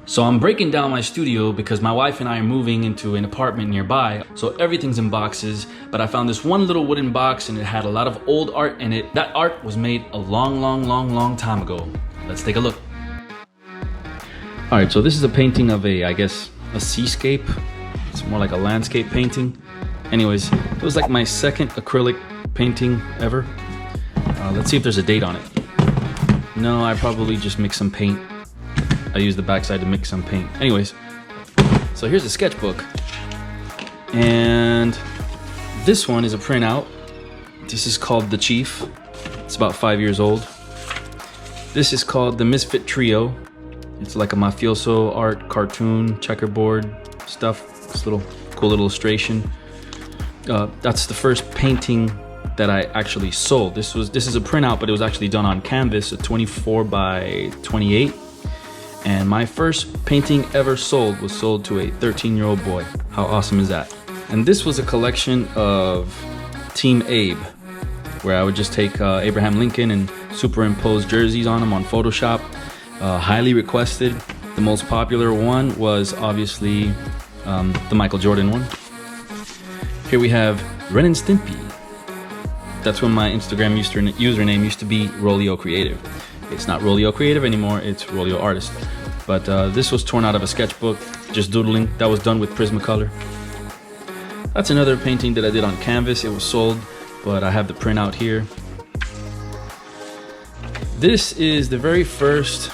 So I'm breaking down my studio because my wife and I are moving into an apartment nearby, so everything's in boxes, but I found this one little wooden box and it had a lot of old art in it. That art was made a long time ago. Let's take a look. All right, so this is a painting of I guess, a seascape. It's more like a landscape painting. Anyways, it was like my second acrylic painting ever. Let's see if there's a date on it. No, I probably just mixed some paint. I used the backside to mix some paint. Anyways, so here's a sketchbook. And this one is a printout. This is called The Chief. It's about 5 years old. This is called the Misfit Trio. It's like a mafioso art, cartoon, checkerboard stuff. This little cool illustration. That's the first painting that I actually sold. This is a printout, but it was actually done on canvas, a 24 by 28. And my first painting ever sold was sold to a 13-year-old boy. How awesome is that? And this was a collection of Team Abe, where I would just take Abraham Lincoln and superimpose jerseys on them on Photoshop. Highly requested. The most popular one was obviously the Michael Jordan one. Here we have Ren and Stimpy. That's when my Instagram username used to be ROLYO Creative. It's not ROLYO Creative anymore, it's ROLYO Artist. But this was torn out of a sketchbook, just doodling. That was done with Prismacolor. That's another painting that I did on canvas. It was sold, but I have the printout here. This is the very first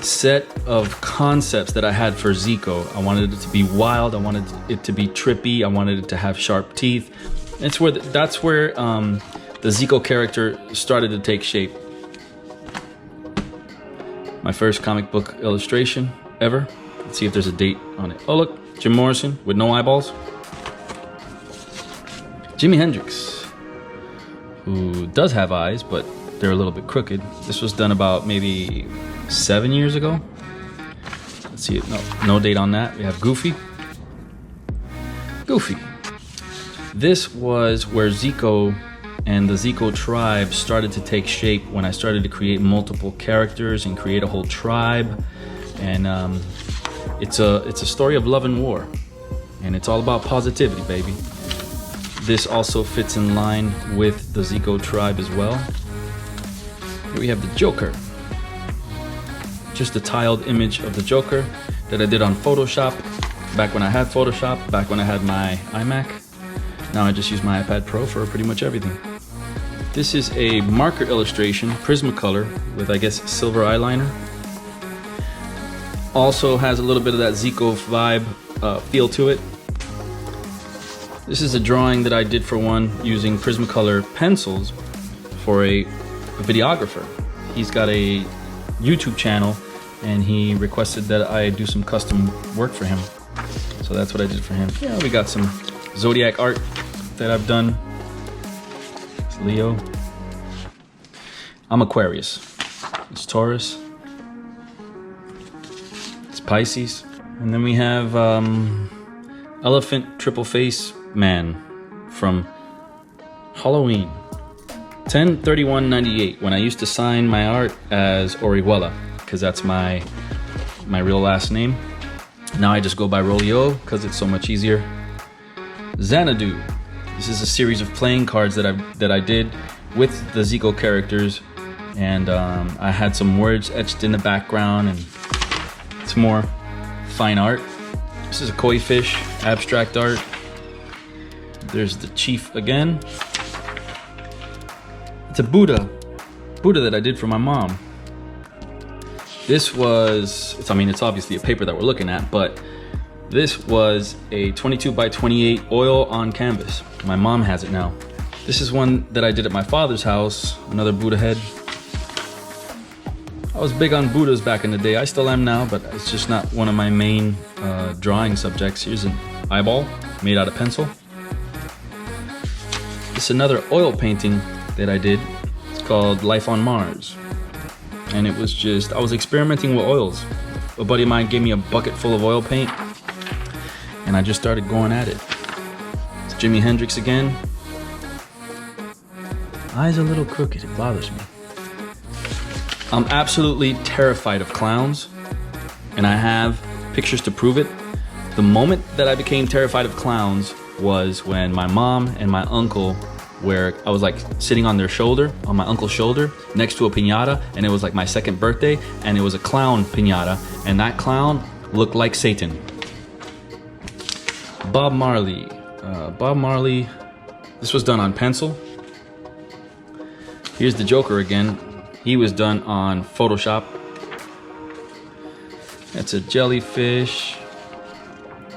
set of concepts that I had for ZEEKO. I wanted it to be wild, I wanted it to be trippy, I wanted it to have sharp teeth. That's where the ZEEKO character started to take shape. My first comic book illustration ever. Let's see if there's a date on it. Oh look, Jim Morrison with no eyeballs. Jimi Hendrix, who does have eyes, but they're a little bit crooked. This was done about maybe 7 years ago. Let's see, no date on that. We have Goofy. This was where ZEEKO and the ZEEKO tribe started to take shape when I started to create multiple characters and create a whole tribe. And it's a story of love and war, and it's all about positivity, baby. This also fits in line with the ZEEKO tribe as well. Here we have the Joker. Just a tiled image of the Joker that I did on Photoshop back when I had Photoshop, back when I had my iMac. Now I just use my iPad Pro for pretty much everything. This is a marker illustration, Prismacolor, with I guess silver eyeliner. Also has a little bit of that ZEEKO vibe feel to it. This is a drawing that I did for one using Prismacolor pencils for a videographer. He's got a YouTube channel and he requested that I do some custom work for him. So that's what I did for him. Yeah, we got some Zodiac Art that I've done. It's Leo. I'm Aquarius. It's Taurus. It's Pisces. And then we have Elephant Triple Face Man from Halloween. 10/31/98, when I used to sign my art as Orihuela, because that's my real last name. Now I just go by ROLYO because it's so much easier. Xanadu. This is a series of playing cards that I did with the ZEEKO characters, and I had some words etched in the background, and it's more fine art. This is a koi fish, abstract art. There's the Chief again. It's a Buddha that I did for my mom. This was, it's obviously a paper that we're looking at, but this was a 22 by 28 oil on canvas. My mom has it now. This is one that I did at my father's house, another Buddha head. I was big on Buddhas back in the day. I still am now, but it's just not one of my main drawing subjects. Here's an eyeball made out of pencil. This is another oil painting that I did. It's called Life on Mars. And it was just, I was experimenting with oils. A buddy of mine gave me a bucket full of oil paint, and I just started going at it. It's Jimi Hendrix again. Eyes a little crooked, it bothers me. I'm absolutely terrified of clowns, and I have pictures to prove it. The moment that I became terrified of clowns was when my mom and my uncle I was like sitting on their shoulder, on my uncle's shoulder, next to a piñata, and it was like my second birthday, and it was a clown piñata, and that clown looked like Satan. Bob Marley. Bob Marley, this was done on pencil. Here's the Joker again. He was done on Photoshop. That's a jellyfish.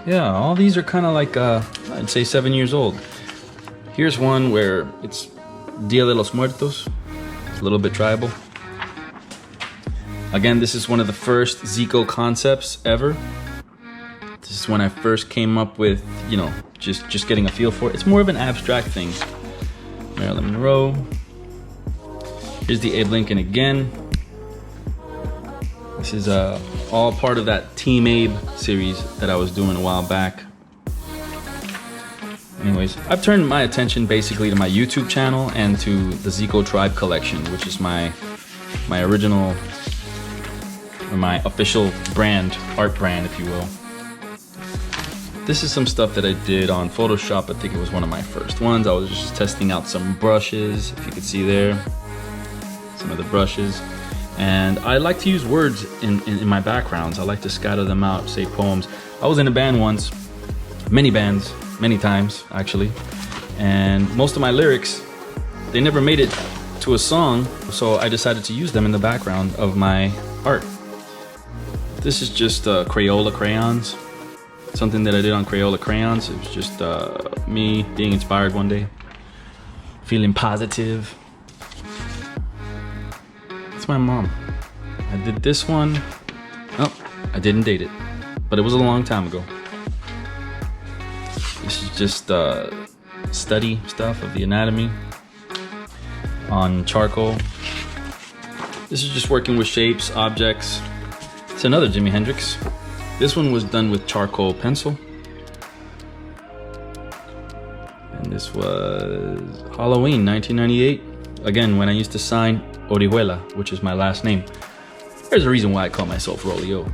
Yeah, all these are kind of like, I'd say 7 years old. Here's one where it's Dia de los Muertos. It's a little bit tribal. Again, this is one of the first ZEEKO concepts ever. This is when I first came up with, you know, just getting a feel for it. It's more of an abstract thing. Marilyn Monroe. Here's the Abe Lincoln again. This is all part of that Team Abe series that I was doing a while back. Anyways, I've turned my attention basically to my YouTube channel and to the ZEEKO Tribe collection, which is my original, or my official brand, art brand, if you will. This is some stuff that I did on Photoshop. I think it was one of my first ones. I was just testing out some brushes, if you could see there. Some of the brushes. And I like to use words in my backgrounds. I like to scatter them out, say poems. I was in a band once, many bands, many times actually, and most of my lyrics, they never made it to a song, so I decided to use them in the background of my art. This is just Crayola crayons, something that I did on Crayola crayons. It was just me being inspired one day, feeling positive. It's my mom. I did this one. Oh, I didn't date it, but it was a long time ago. This is just study stuff of the anatomy on charcoal. This is just working with shapes, objects. It's another Jimi Hendrix. This one was done with charcoal pencil. And this was Halloween 1998. Again, when I used to sign Orihuela, which is my last name. There's a reason why I call myself ROLYO.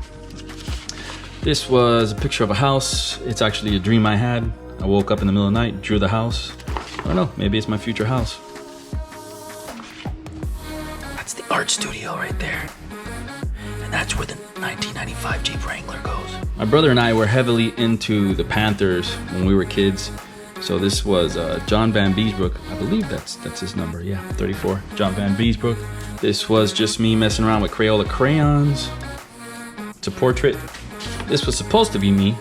This was a picture of a house. It's actually a dream I had. I woke up in the middle of the night, drew the house. I don't know, maybe it's my future house. That's the art studio right there. And that's where the 1995 Jeep Wrangler goes. My brother and I were heavily into the Panthers when we were kids. So this was John Van Beesbrook. I believe that's his number, yeah, 34, John Van Beesbrook. This was just me messing around with Crayola crayons. It's a portrait. This was supposed to be me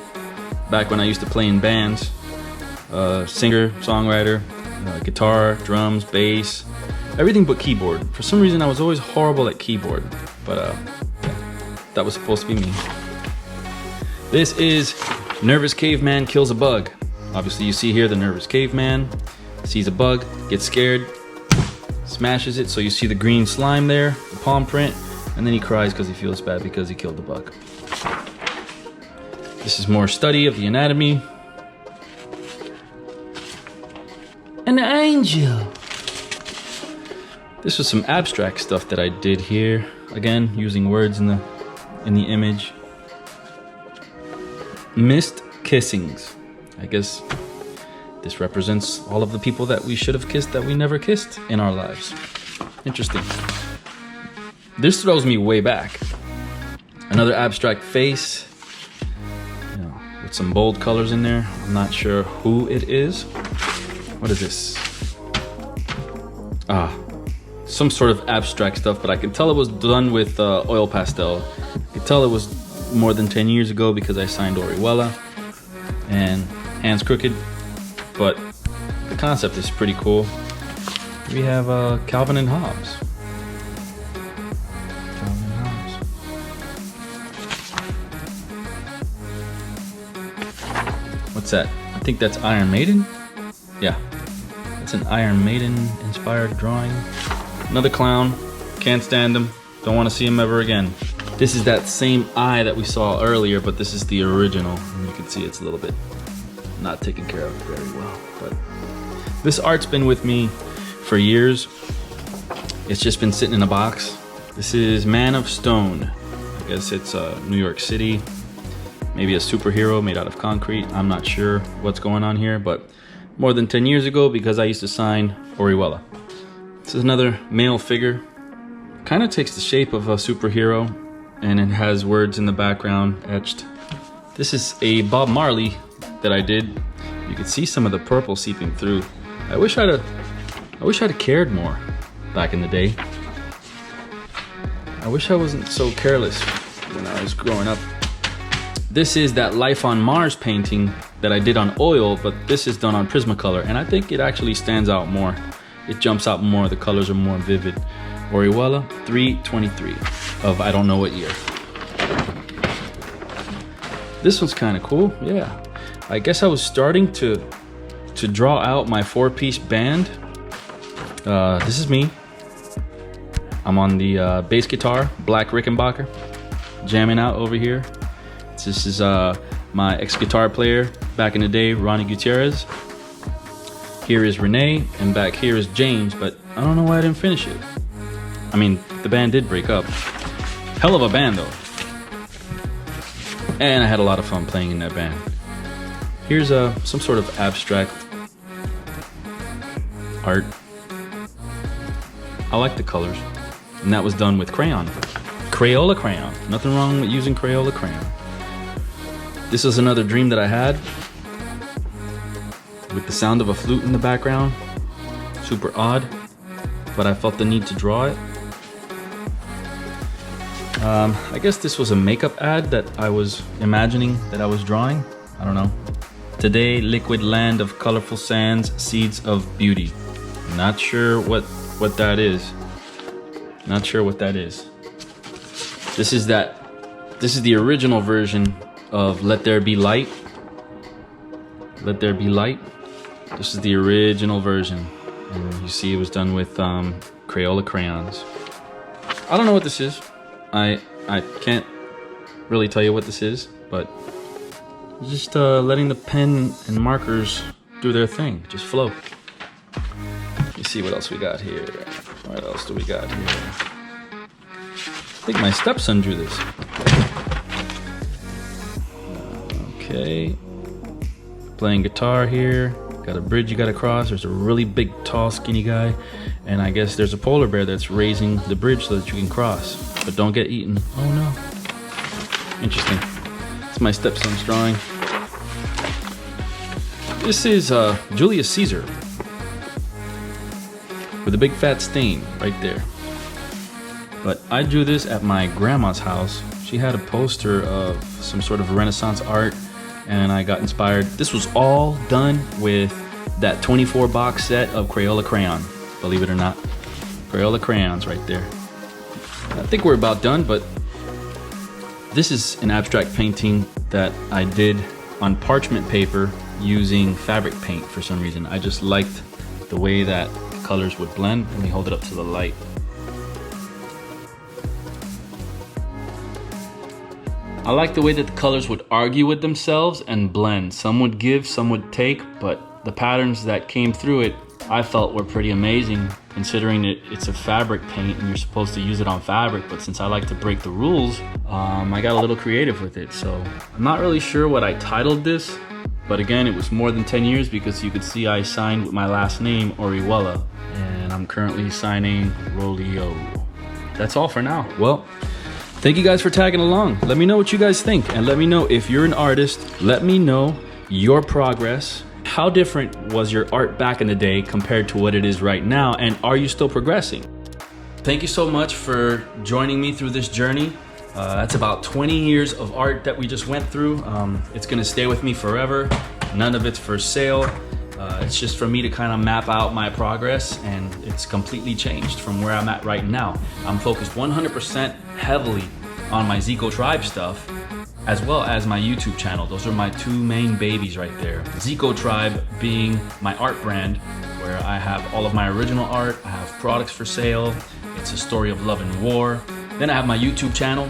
back when I used to play in bands. Singer, songwriter, guitar, drums, bass, everything but keyboard. For some reason I was always horrible at keyboard, but that was supposed to be me. This is Nervous Caveman Kills a Bug. Obviously you see here the nervous caveman sees a bug, gets scared, smashes it, so you see the green slime there, the palm print, and then he cries because he feels bad because he killed the bug. This is more study of the anatomy. An angel. This was some abstract stuff that I did here. Again, using words in the image. Missed kissings. I guess this represents all of the people that we should have kissed that we never kissed in our lives. Interesting. This throws me way back. Another abstract face, you know, with some bold colors in there. I'm not sure who it is. What is this? Some sort of abstract stuff, but I can tell it was done with oil pastel. I can tell it was more than 10 years ago because I signed Orihuela and Hands Crooked, but the concept is pretty cool. We have Calvin and Hobbes. Calvin and Hobbes. What's that? I think that's Iron Maiden? Yeah. It's an Iron Maiden inspired drawing. Another clown. Can't stand him. Don't want to see him ever again. This is that same eye that we saw earlier, but this is the original. And you can see it's a little bit not taken care of very well. But this art's been with me for years. It's just been sitting in a box. This is Man of Stone. I guess it's New York City. maybe a superhero made out of concrete. I'm not sure what's going on here, but more than 10 years ago, because I used to sign ROLYO. This is another male figure. Kind of takes the shape of a superhero, and it has words in the background etched. This is a Bob Marley that I did. You can see some of the purple seeping through. I wish I'd have cared more back in the day. I wish I wasn't so careless when I was growing up. This is that Life on Mars painting that I did on oil, but this is done on Prismacolor, and I think it actually stands out more. It jumps out more, the colors are more vivid. ROLYO 323 of I don't know what year. This one's kind of cool, yeah. I guess I was starting to draw out my 4-piece band. This is me. I'm on the bass guitar, Black Rickenbacker, jamming out over here. This is my ex-guitar player back in the day, Ronnie Gutierrez. Here is Renee, and back here is James, but I don't know why I didn't finish it. I mean, the band did break up. Hell of a band though. And I had a lot of fun playing in that band. Here's some sort of abstract art. I like the colors. And that was done with crayon. Crayola crayon. Nothing wrong with using Crayola crayon. This is another dream that I had, with the sound of a flute in the background. Super odd, but I felt the need to draw it. I guess this was a makeup ad that I was imagining that I was drawing. I don't know. Today, liquid land of colorful sands, seeds of beauty. Not sure what that is. Not sure what that is. This is the original version of Let There Be Light. Let There Be Light. This is the original version. And you see it was done with Crayola crayons. I don't know what this is. I can't really tell you what this is, but just letting the pen and markers do their thing, just flow. You see what else we got here. What else do we got here? I think my stepson drew this. Okay, playing guitar here. Got a bridge you gotta cross. There's a really big, tall, skinny guy. And I guess there's a polar bear that's raising the bridge so that you can cross. But don't get eaten. Oh no. Interesting. It's my stepson's drawing. This is Julius Caesar. With a big fat stain right there. But I drew this at my grandma's house. She had a poster of some sort of Renaissance art, and I got inspired. This was all done with that 24 box set of Crayola crayon, believe it or not. Crayola crayons right there. I think we're about done, but this is an abstract painting that I did on parchment paper using fabric paint for some reason. I just liked the way that colors would blend. Let me hold it up to the light. I like the way that the colors would argue with themselves and blend. Some would give, some would take, but the patterns that came through it, I felt were pretty amazing, considering it's a fabric paint and you're supposed to use it on fabric, but since I like to break the rules, I got a little creative with it. So I'm not really sure what I titled this, but again, it was more than 10 years because you could see I signed with my last name, ROLYO, and I'm currently signing ROLYO. That's all for now. Well, thank you guys for tagging along. Let me know what you guys think, and let me know if you're an artist. Let me know your progress. How different was your art back in the day compared to what it is right now, and are you still progressing? Thank you so much for joining me through this journey. That's about 20 years of art that we just went through. It's gonna stay with me forever. None of it's for sale. It's just for me to kind of map out my progress, and it's completely changed from where I'm at right now. I'm focused 100% heavily on my ZEEKO Tribe stuff, as well as my YouTube channel. Those are my two main babies right there. ZEEKO Tribe being my art brand, where I have all of my original art, I have products for sale, it's a story of love and war. Then I have my YouTube channel,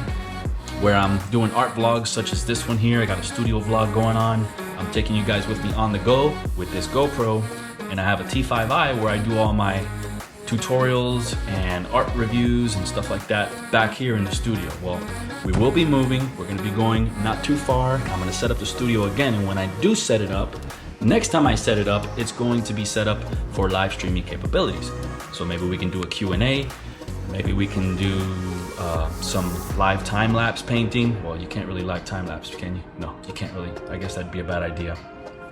where I'm doing art vlogs such as this one here. I got a studio vlog going on. I'm taking you guys with me on the go with this GoPro, and I have a T5i where I do all my tutorials and art reviews and stuff like that back here in the studio. Well, we will be moving. We're gonna be going not too far. I'm gonna set up the studio again, and when I do set it up, next time I set it up, it's going to be set up for live streaming capabilities. So maybe we can do a Q&A, maybe we can do some live time-lapse painting. Well, you can't really live time-lapse, can you? No, you can't really. I guess that'd be a bad idea.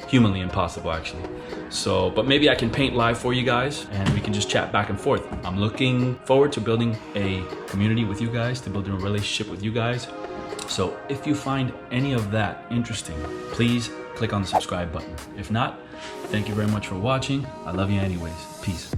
Humanly impossible, actually. So, but maybe I can paint live for you guys and we can just chat back and forth. I'm looking forward to building a community with you guys, to building a relationship with you guys. So if you find any of that interesting, please click on the subscribe button. If not, thank you very much for watching. I love you anyways. Peace.